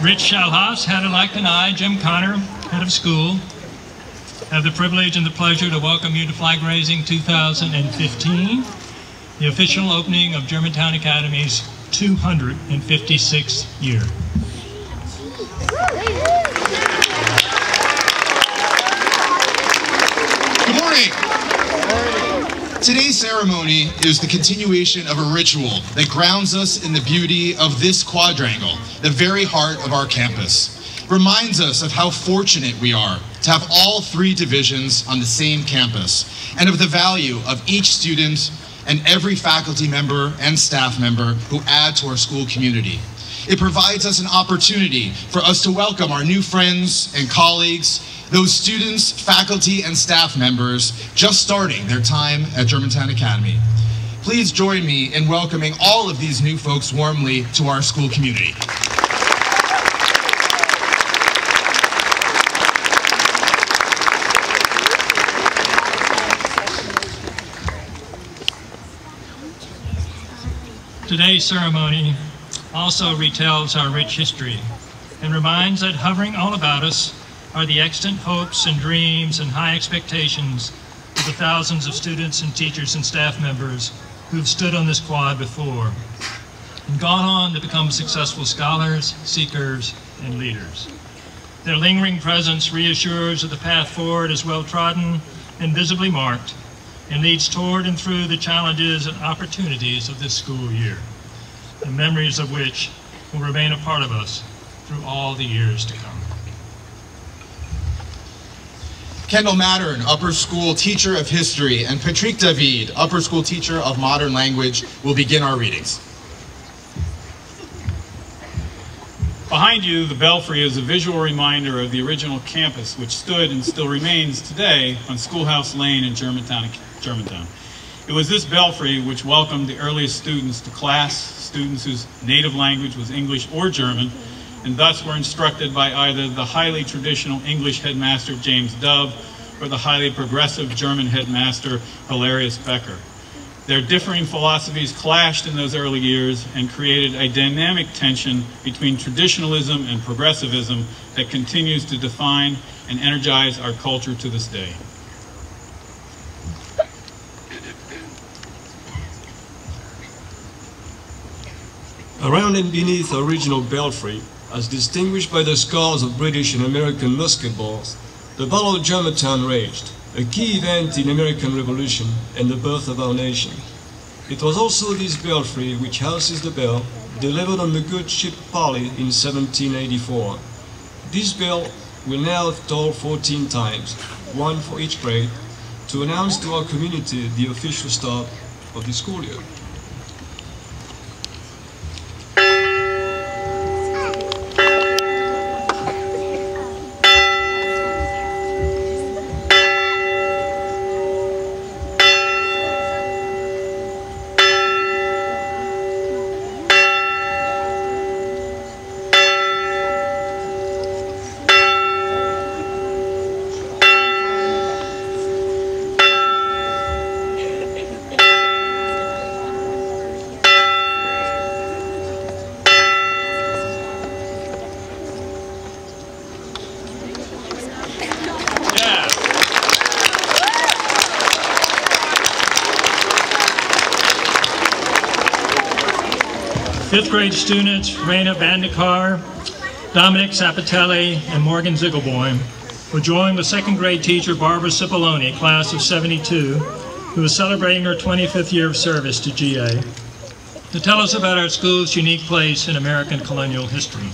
Rich Schalhaus, Head-elect, and I, Jim Connor, head of school, have the privilege and the pleasure to welcome you to Flag Raising 2015, the official opening of Germantown Academy's 256th year. Good morning. Today's ceremony is the continuation of a ritual that grounds us in the beauty of this quadrangle, the very heart of our campus. Reminds us of how fortunate we are to have all three divisions on the same campus, and of the value of each student and every faculty member and staff member who add to our school community. It provides us an opportunity for us to welcome our new friends and colleagues, those students, faculty, and staff members just starting their time at Germantown Academy. Please join me in welcoming all of these new folks warmly to our school community. Today's ceremony also retells our rich history and reminds that hovering all about us are the extant hopes and dreams and high expectations of the thousands of students and teachers and staff members who've stood on this quad before and gone on to become successful scholars, seekers, and leaders. Their lingering presence reassures that the path forward is well-trodden and visibly marked, and leads toward and through the challenges and opportunities of this school year, the memories of which will remain a part of us through all the years to come. Kendall Mattern, upper school teacher of history, and Patrick David, upper school teacher of modern language, will begin our readings. Behind you, the belfry is a visual reminder of the original campus, which stood and still remains today on Schoolhouse Lane in Germantown. It was this belfry which welcomed the earliest students to class, students whose native language was English or German, and thus were instructed by either the highly traditional English headmaster James Dove or the highly progressive German headmaster Hilarius Becker. Their differing philosophies clashed in those early years and created a dynamic tension between traditionalism and progressivism that continues to define and energize our culture to this day. Around and beneath the original belfry, as distinguished by the scars of British and American musket balls, the Battle of Germantown raged, a key event in American Revolution and the birth of our nation. It was also this belfry which houses the bell delivered on the good ship Polly in 1784. This bell will now toll 14 times, one for each grade, to announce to our community the official start of the school year. Fifth grade students Raina Bandekar, Dominic Zapatelli, and Morgan Ziegelboim will join with second grade teacher Barbara Cipollone, class of 72, who is celebrating her 25th year of service to GA, to tell us about our school's unique place in American colonial history.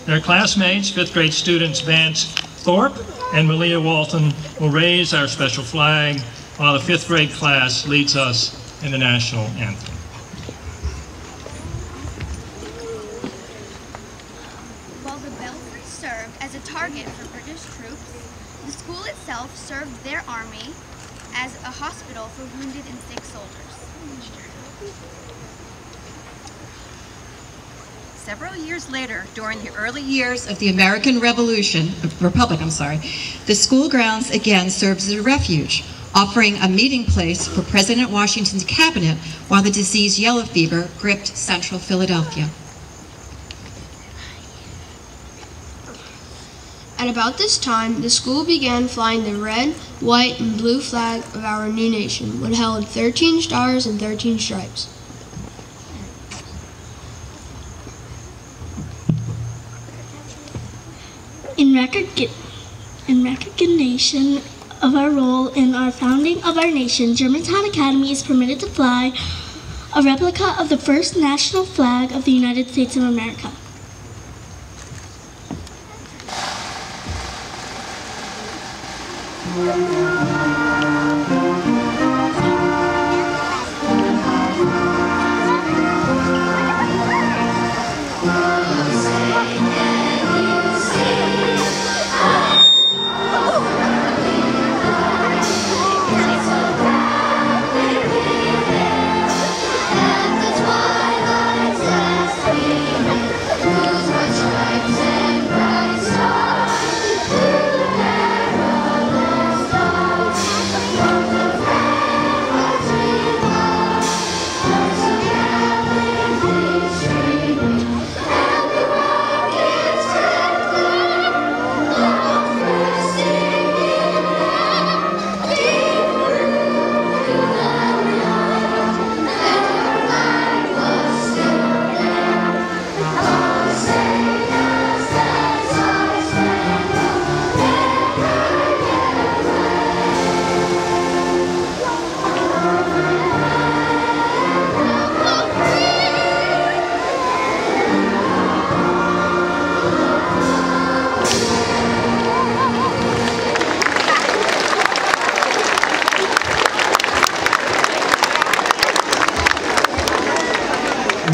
Their classmates, fifth grade students Vance Thorpe and Malia Walton, will raise our special flag while the fifth grade class leads us in the national anthem. As a target for British troops, the school itself served their army as a hospital for wounded and sick soldiers. Several years later, during the early years of the American Republic, the school grounds again served as a refuge, offering a meeting place for President Washington's cabinet while the disease yellow fever gripped central Philadelphia. about this time, the school began flying the red, white, and blue flag of our new nation, which held 13 stars and 13 stripes. In recognition of our role in our founding of our nation, Germantown Academy is permitted to fly a replica of the first national flag of the United States of America.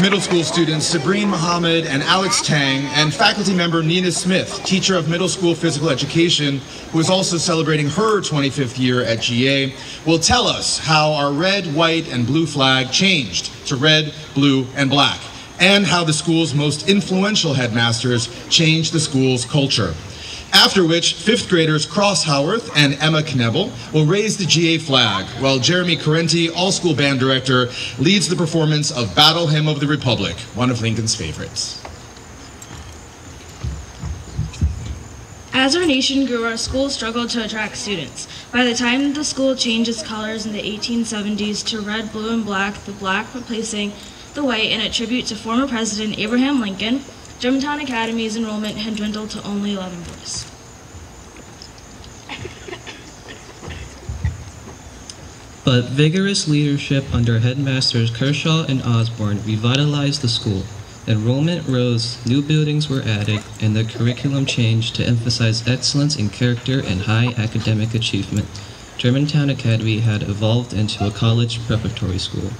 Middle school students Sabrine Muhammad and Alex Tang, and faculty member Nina Smith, teacher of middle school physical education, who is also celebrating her 25th year at GA, will tell us how our red, white, and blue flag changed to red, blue, and black, and how the school's most influential headmasters changed the school's culture. After which, 5th graders Cross Howarth and Emma Knebel will raise the GA flag, while Jeremy Correnti, all-school band director, leads the performance of Battle Hymn of the Republic, one of Lincoln's favorites. As our nation grew, our school struggled to attract students. By the time the school changed its colors in the 1870s to red, blue, and black, the black replacing the white in a tribute to former President Abraham Lincoln, Germantown Academy's enrollment had dwindled to only 11 boys. But vigorous leadership under headmasters Kershaw and Osborne revitalized the school. Enrollment rose, new buildings were added, and the curriculum changed to emphasize excellence in character and high academic achievement. Germantown Academy had evolved into a college preparatory school.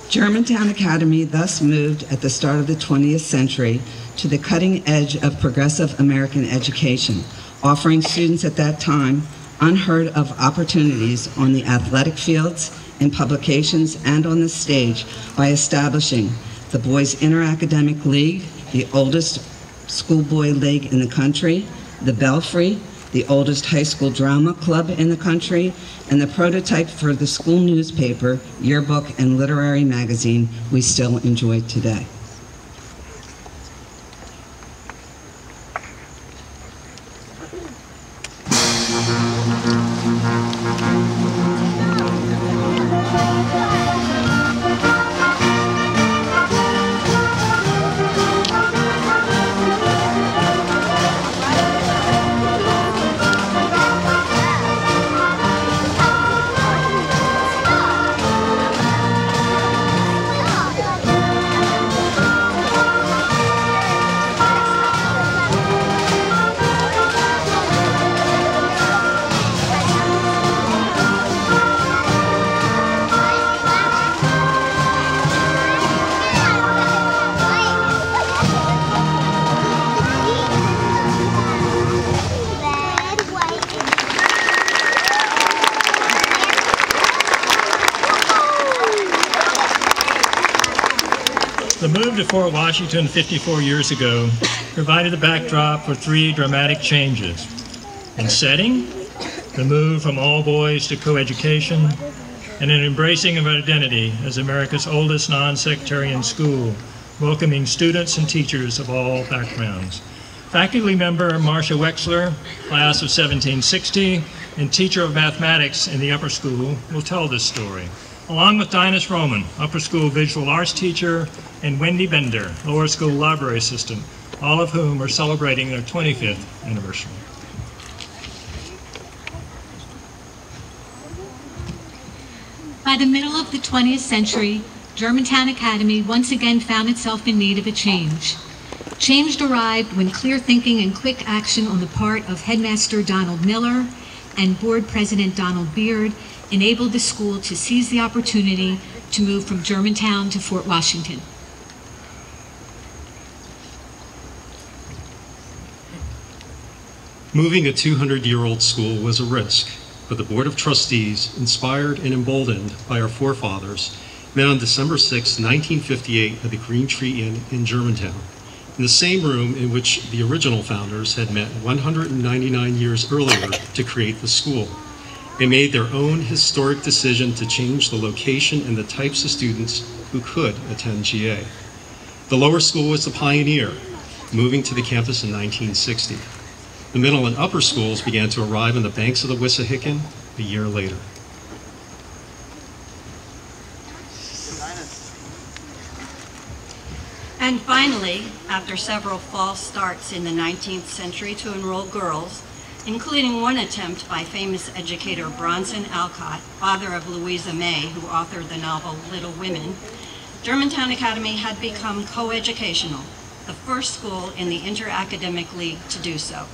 Germantown Academy thus moved at the start of the 20th century to the cutting edge of progressive American education, offering students at that time unheard of opportunities on the athletic fields, in publications, and on the stage by establishing the Boys Inter-Academic League, the oldest schoolboy league in the country, the Belfry, the oldest high school drama club in the country, and the prototype for the school newspaper, yearbook, and literary magazine we still enjoy today. The move to Fort Washington 54 years ago provided the backdrop for 3 dramatic changes. In setting, the move from all boys to co-education, and an embracing of identity as America's oldest non-sectarian school, welcoming students and teachers of all backgrounds. Faculty member Marcia Wexler, class of 1760, and teacher of mathematics in the upper school, will tell this story, along with Dinus Roman, upper school visual arts teacher, and Wendy Bender, lower school library assistant, all of whom are celebrating their 25th anniversary. By the middle of the 20th century, Germantown Academy once again found itself in need of a change. Change arrived when clear thinking and quick action on the part of Headmaster Donald Miller and Board President Donald Beard enabled the school to seize the opportunity to move from Germantown to Fort Washington. Moving a 200-year-old school was a risk, but the Board of Trustees, inspired and emboldened by our forefathers, met on December 6, 1958 at the Green Tree Inn in Germantown, in the same room in which the original founders had met 199 years earlier to create the school. They made their own historic decision to change the location and the types of students who could attend GA. The lower school was the pioneer, moving to the campus in 1960. The middle and upper schools began to arrive on the banks of the Wissahickon a year later. And finally, after several false starts in the 19th century to enroll girls, including one attempt by famous educator Bronson Alcott, father of Louisa May, who authored the novel Little Women, Germantown Academy had become co-educational, the first school in the Inter-Academic League to do so.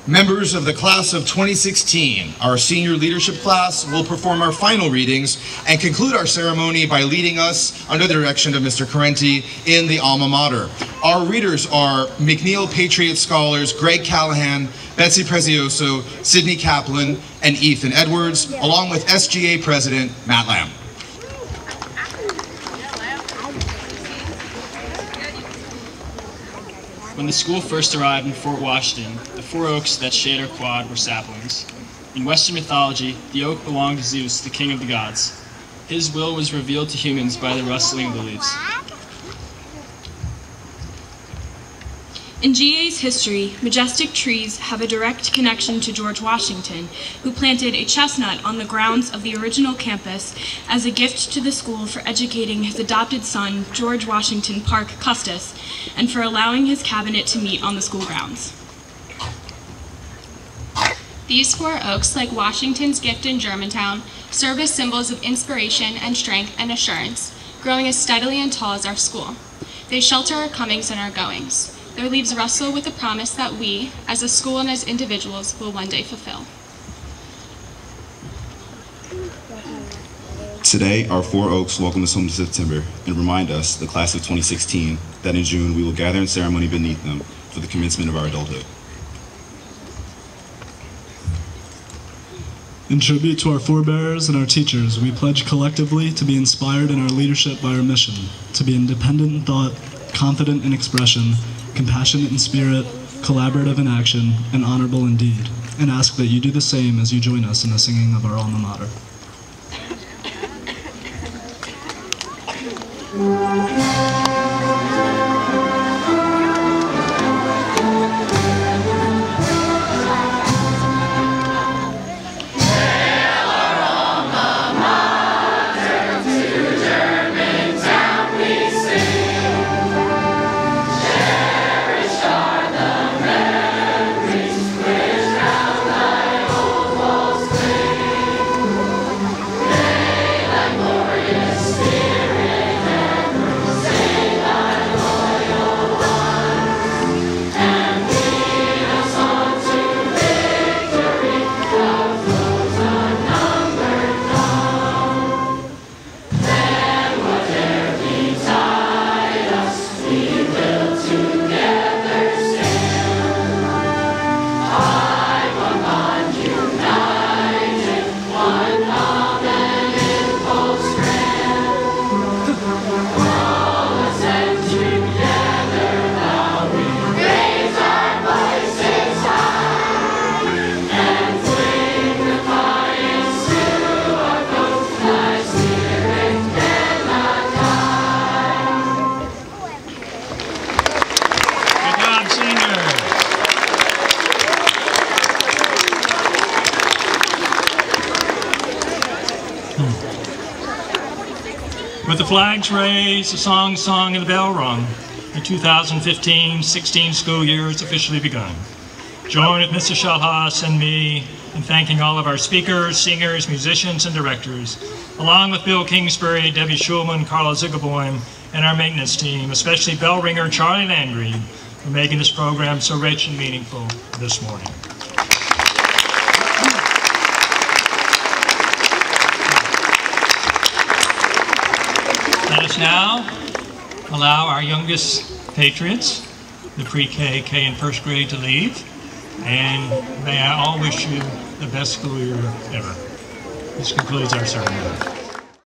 Members of the class of 2016, our senior leadership class, will perform our final readings and conclude our ceremony by leading us under the direction of Mr. Carenti in the alma mater. Our readers are McNeil Patriot Scholars Greg Callahan, Betsy Prezioso, Sidney Kaplan, and Ethan Edwards, along with SGA President Matt Lamb. When the school first arrived in Fort Washington, the 4 oaks that shade our quad were saplings. In Western mythology, the oak belonged to Zeus, the king of the gods. His will was revealed to humans by the rustling of the leaves. In GA's history, majestic trees have a direct connection to George Washington, who planted a chestnut on the grounds of the original campus as a gift to the school for educating his adopted son, George Washington Parke Custis, and for allowing his cabinet to meet on the school grounds. These 4 oaks, like Washington's gift in Germantown, serve as symbols of inspiration and strength and assurance, growing as steadily and tall as our school. They shelter our comings and our goings. Their leaves rustle with the promise that we, as a school and as individuals, will one day fulfill. Today, our 4 oaks welcome us home to September and remind us, the class of 2016, that in June we will gather in ceremony beneath them for the commencement of our adulthood. In tribute to our forebears and our teachers, we pledge collectively to be inspired in our leadership by our mission, to be independent in thought, confident in expression, compassionate in spirit, collaborative in action, and honorable in deed, and ask that you do the same as you join us in the singing of our alma mater. Sing With the flags raised, the song sung, and the bell rung, the 2015-16 school year has officially begun. Join with Mr. Shalhaas and me in thanking all of our speakers, singers, musicians, and directors, along with Bill Kingsbury, Debbie Schulman, Carla Zugeboim, and our maintenance team, especially bell ringer Charlie Landry, for making this program so rich and meaningful this morning. Let us now allow our youngest patriots, the pre-K, K, and first grade, to leave. And may I all wish you the best school year ever. This concludes our ceremony.